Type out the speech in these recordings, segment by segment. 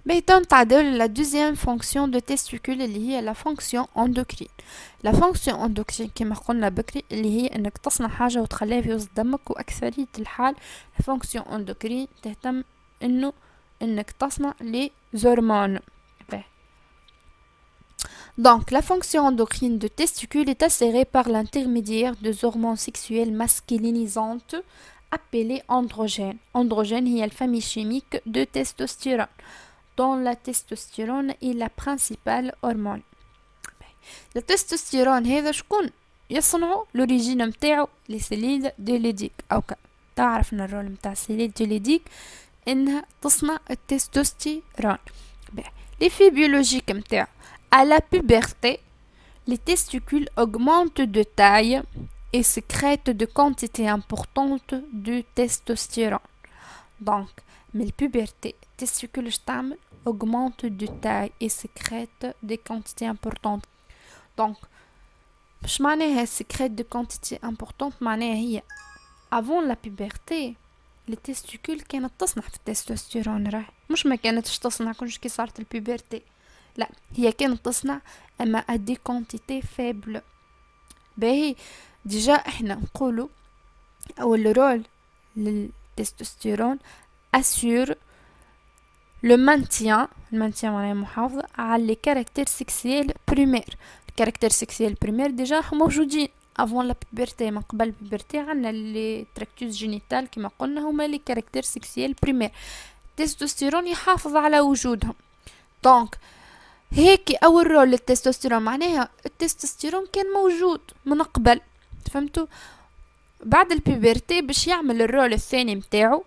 باهي تو نتعداو لا دوزيام فونكسيون دو تيستيكول اللي هي لا فونكسيون اندوكرين. لا فونكسيون اندوكرين كما قلنا بكري اللي هي انك تصنع حاجة وتخليها في وسط دمك، واكثرية الحال الفونكسيون اندوكرين تهتم انك تصنع لي زورمون. Donc, la fonction endocrine de testicule est assurée par l'intermédiaire de hormones sexuelles masculinisantes appelées androgènes. Androgène est la famille chimique de testostérone, dont la testostérone est la principale hormone. La testostérone هذا شكون يصنعوا l'origine متاعو les cellules de Leydig. أو تعرفنا الرول متاع السيليل دو ليديك إنها تصنع التستوستيرون. L'effet biologique متاعو à la puberté, les testicules augmentent de taille et sécrètent de quantités importantes de testostérone. Donc, mais la puberté, les testicules augmentent de taille et sécrètent des quantités importantes. Donc, مش معناها sécrètent de quantités importantes معناها هي avant la puberté les testicules كانت تصنع في التستوستيرون، راهي مش ما كانتش تصنع كلش كي صارت البيبرتي، لا هي كانت تصنع اما ادي كونتيتي فيبل. باهي ديجا احنا نقولوا اول رول للتستوستيرون اسيور لو مانتيان، المانتيان معناها محافظة على لي كاركتير سيكسيال بريمير. الكاركتير سيكسيال بريمير ديجا موجودين افون لا بيبرتي، من قبل البيبرتي عندنا لي تراكتوس جينيتال كما قلنا هما لي كاركتير سيكسيال بريمير، التستوستيرون يحافظ على وجودهم. دونك هيك اول رول للتستوستيرون معناها التستوستيرون كان موجود من قبل، فهمتوا؟ بعد البيبرتي باش يعمل الرول الثاني متاعو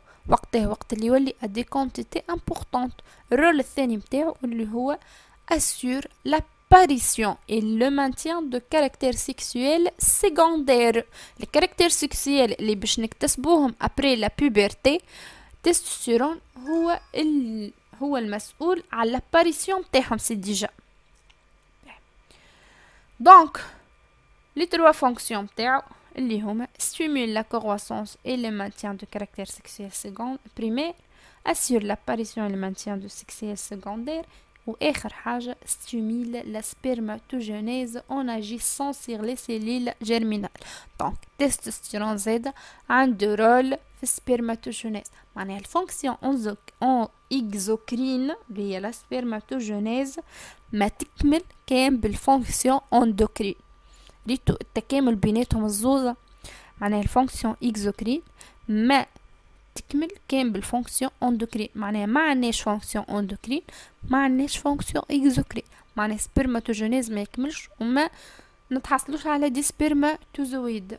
وقت اللي يولي ادي كونتيتي امبورطونت. الرول الثاني متاعو اللي هو assure l'apparition et le maintien de caractères sexuels secondaires. les caractères sexuels اللي باش نكتسبوهم après la puberté التستوستيرون هو المسؤول على l'apparيسيون تاعهم سي ديجا. دونك لي تروا فونكسيون تاعو اللي هما stimule la croissance et le maintien de caractère sexuel primaire, assure l'apparition et le maintien de sexuel secondaire, واخر حاجة stimule la spermatogenèse en agissant sur les cellules germinales. donc تستوستيرون زادا عنده رول في السبرماتوجينيز، معناها الفونكسيون اكزوكرين اللي هي لا سبرماتوجينيز ما تكمل كان بالفونكسيون اندوكرين. ريتو التكامل بيناتهم الزوزة، معناها الفونكسيون اكزوكرين ما تكمل كان بالفونكسيون اندوكرين، معناها ما عناش فونكسيون اندوكرين ما عناش فونكسيون اكزوكرين، معناها سبرماتوجينيز ما يكملش وما نتحصلوش على دي سبرماتوزويد.